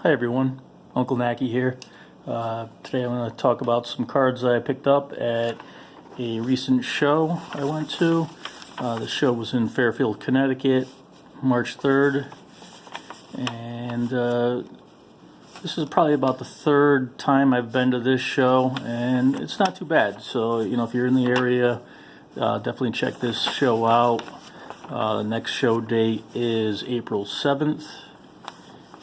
Hi everyone, Uncle Nacki here. Today I'm going to talk about some cards I picked up at a recent show I went to. The show was in Fairfield, Connecticut, March 3rd, and this is probably about the third time I've been to this show, and it's not too bad. So, if you're in the area, definitely check this show out. The next show date is April 7th.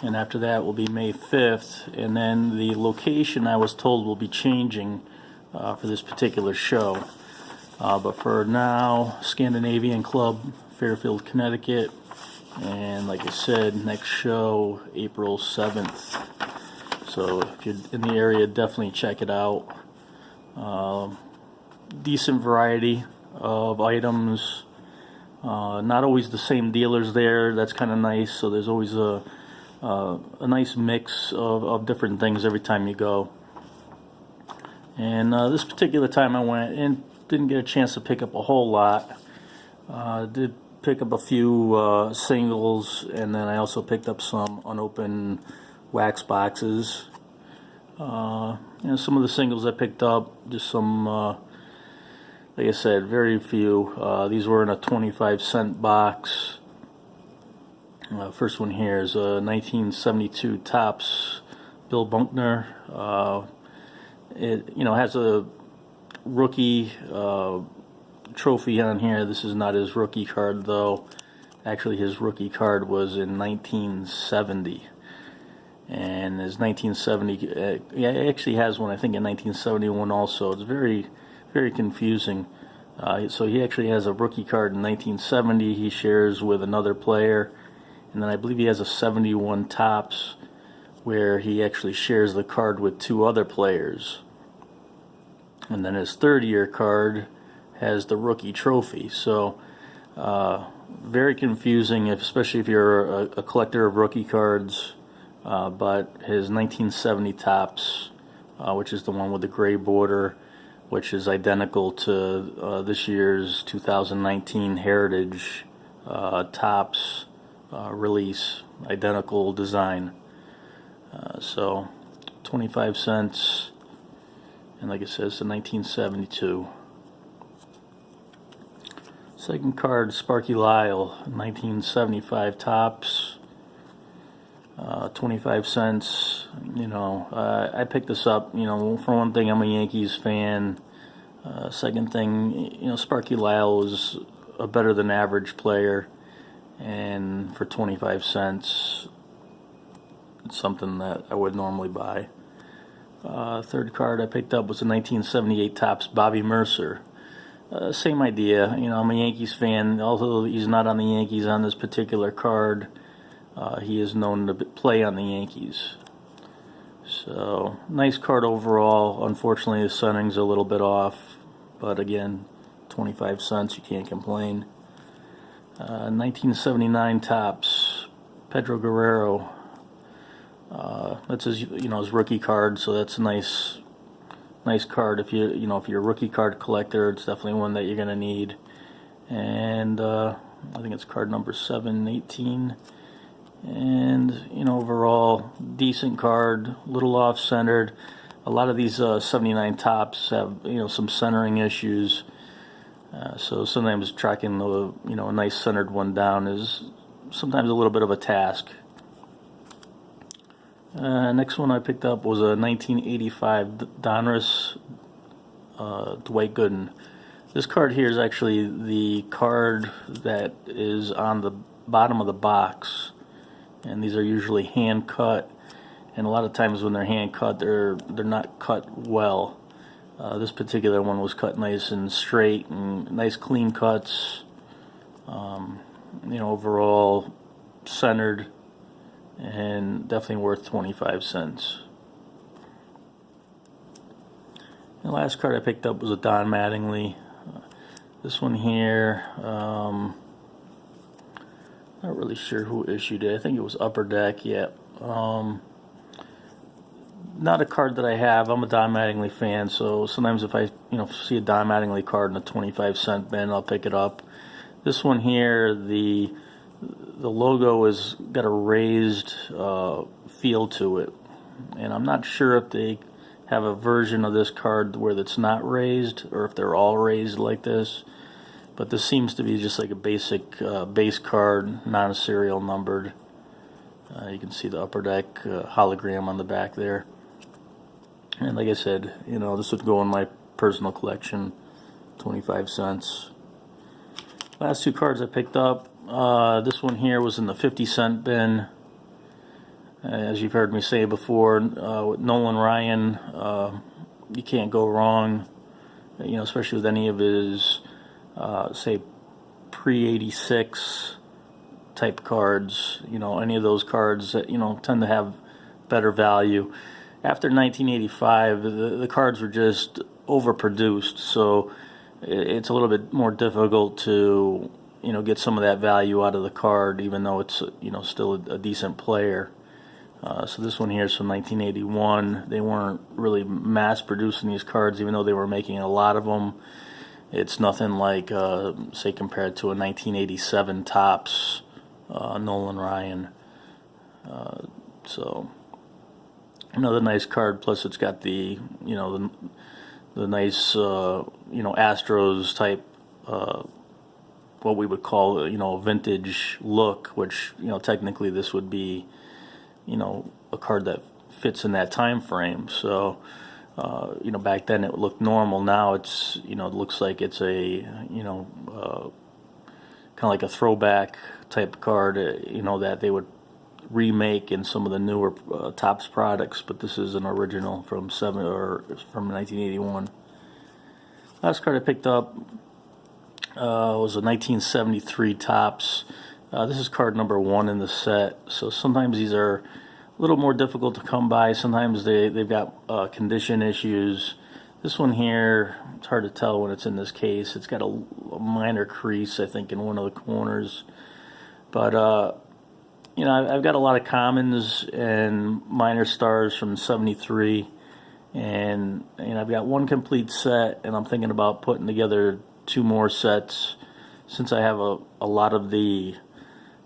And after that will be May 5th, and then the location I was told will be changing for this particular show. But for now, Scandinavian Club, Fairfield, Connecticut, and like I said, next show, April 7th. So if you're in the area, definitely check it out. Decent variety of items. Not always the same dealers there, that's kind of nice, so there's always a nice mix of different things every time you go. And this particular time I went and didn't get a chance to pick up a whole lot. Did pick up a few singles, and then I also picked up some unopened wax boxes. Some of the singles I picked up, just some, like I said, very few. These were in a 25-cent box. First one here is a 1972 Topps Bill Buckner. It has a rookie trophy on here. This is not his rookie card though. Actually, his rookie card was in 1970, and his 1970 it actually has one I think in 1971 also. It's very, very confusing. So he actually has a rookie card in 1970 he shares with another player. And then I believe he has a 71 Topps where he actually shares the card with two other players. And then his third-year card has the rookie trophy. So very confusing, especially if you're a collector of rookie cards. But his 1970 Topps, which is the one with the gray border, which is identical to this year's 2019 Heritage Topps release, identical design. So 25 cents, and like it says, the 1972. Second card, Sparky Lyle, 1975 Topps, 25 cents. I picked this up. For one thing, I'm a Yankees fan. Second thing, Sparky Lyle is a better than average player. And for 25 cents, it's something that I would normally buy. Third card I picked up was a 1978 Topps Bobby Mercer. Same idea. I'm a Yankees fan. Although he's not on the Yankees on this particular card, he is known to play on the Yankees. So, nice card overall. Unfortunately, the centering's a little bit off. But again, 25 cents, you can't complain. 1979 Topps Pedro Guerrero. That's his rookie card, so that's a nice card. If you're a rookie card collector, it's definitely one that you're gonna need. And I think it's card number 718. And overall decent card, little off centered. A lot of these 79 Topps have some centering issues. So sometimes tracking a nice centered one down is sometimes a little bit of a task. Next one I picked up was a 1985 Donruss Dwight Gooden. This card here is actually the card that is on the bottom of the box, and these are usually hand cut. And a lot of times when they're hand cut, they're not cut well. This particular one was cut nice and straight and nice clean cuts. Overall centered, and definitely worth 25 cents. The last card I picked up was a Don Mattingly. This one here, not really sure who issued it. I think it was Upper Deck. Yeah. Not a card that I have. I'm a Don Mattingly fan, so sometimes if I see a Don Mattingly card in a 25-cent bin, I'll pick it up. This one here, the the logo has got a raised feel to it, and I'm not sure if they have a version of this card where it's not raised or if they're all raised like this, but this seems to be just like a basic base card, non-serial numbered. You can see the Upper Deck hologram on the back there, and like I said, this would go in my personal collection, 25 cents. Last two cards I picked up, this one here was in the 50-cent bin. As you've heard me say before, with Nolan Ryan, you can't go wrong, especially with any of his, say, pre-86 type cards, any of those cards that, tend to have better value. After 1985, the cards were just overproduced, so it's a little bit more difficult to, get some of that value out of the card, even though it's, still a decent player. So this one here is from 1981. They weren't really mass producing these cards, even though they were making a lot of them. It's nothing like, say, compared to a 1987 Topps Nolan Ryan. So another nice card. Plus, it's got the the nice Astros type, what we would call a vintage look, which technically this would be a card that fits in that time frame. So back then it looked normal. Now it's it looks like it's a kind of like a throwback type card that they would remake in some of the newer Topps products, but this is an original from 1981. Last card I picked up was a 1973 Topps. This is card number 1 in the set, so sometimes these are a little more difficult to come by. Sometimes they've got condition issues. This one here, it's hard to tell when it's in this case. It's got a minor crease, I think, in one of the corners. But, I've got a lot of commons and minor stars from 73. And I've got one complete set, and I'm thinking about putting together 2 more sets since I have a lot of the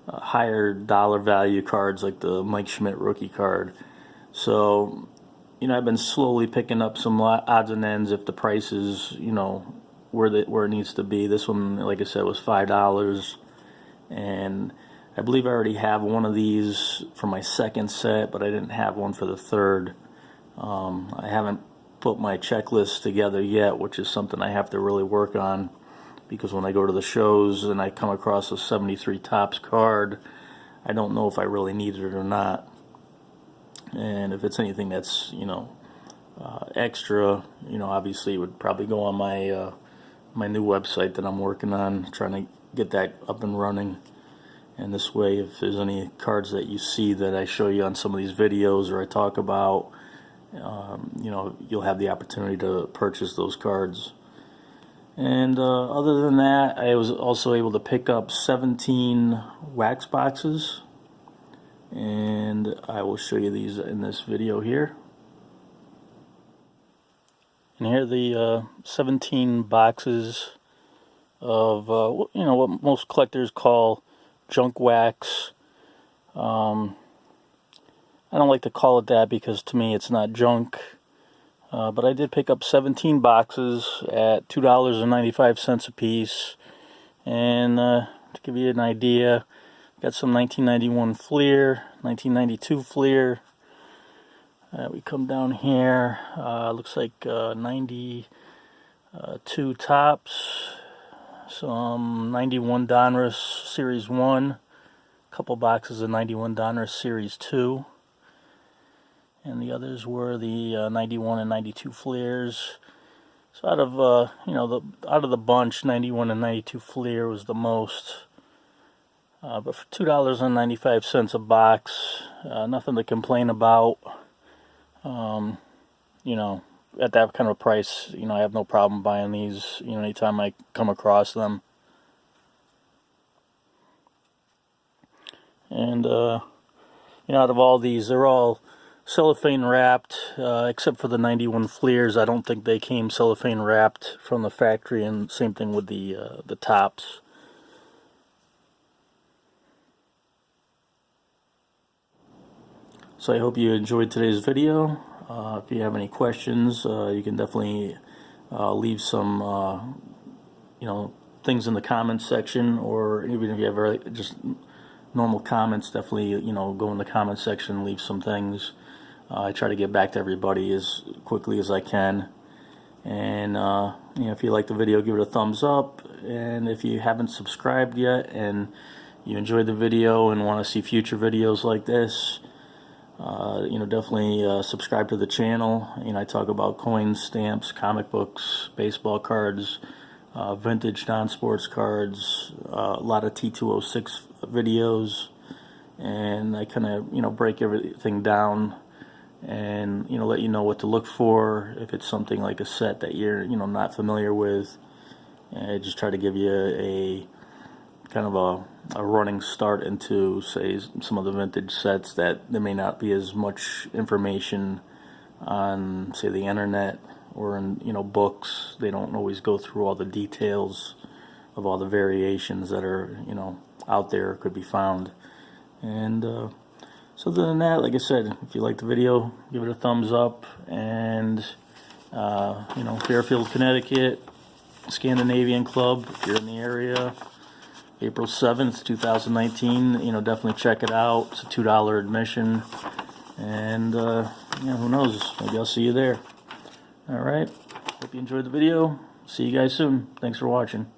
higher dollar value cards like the Mike Schmidt rookie card. So, I've been slowly picking up some odds and ends if the price is, where it needs to be. This one, like I said, was $5, and I believe I already have one of these for my second set, but I didn't have one for the third. I haven't put my checklist together yet, which is something I have to really work on, because when I go to the shows and I come across a 73 Topps card, I don't know if I really need it or not. And if it's anything that's, extra, obviously it would probably go on my my new website that I'm working on, trying to get that up and running. And this way, if there's any cards that you see that I show you on some of these videos or I talk about, you'll have the opportunity to purchase those cards. And other than that, I was also able to pick up 17 wax boxes, and I will show you these in this video here. And here are the 17 boxes of what most collectors call junk wax. I don't like to call it that because to me it's not junk. But I did pick up 17 boxes at $2.95 a piece. And to give you an idea, got some 1991 Fleer, 1992 Fleer. We come down here, looks like 92 Topps, some 91 Donruss Series 1, a couple boxes of 91 Donruss Series 2. And the others were the 91 and 92 Fleers. So out of out of the bunch, 91 and 92 Fleer was the most. But for $2.95 a box, nothing to complain about. At that kind of price, I have no problem buying these. Anytime I come across them. And out of all these, they're all cellophane wrapped, except for the 91 Fleers. I don't think they came cellophane wrapped from the factory, and same thing with the Topps. So I hope you enjoyed today's video. If you have any questions, you can definitely leave some things in the comments section, or even if you have just normal comments, definitely go in the comments section and leave some things. I try to get back to everybody as quickly as I can. And if you like the video, give it a thumbs up. And if you haven't subscribed yet and you enjoyed the video and want to see future videos like this, definitely subscribe to the channel. I talk about coins, stamps, comic books, baseball cards, vintage non-sports cards, a lot of T206 videos, and I kind of break everything down and let you know what to look for if it's something like a set that you're not familiar with. And I just try to give you a kind of a running start into, say, some of the vintage sets that there may not be as much information on, say, the internet or in books. They don't always go through all the details of all the variations that are out there, could be found. And so other than that, like I said, if you like the video, give it a thumbs up. And Fairfield, Connecticut, Scandinavian Club, if you're in the area, April 7th, 2019, definitely check it out. It's a $2 admission, and who knows, maybe I'll see you there. Alright, hope you enjoyed the video. See you guys soon. Thanks for watching.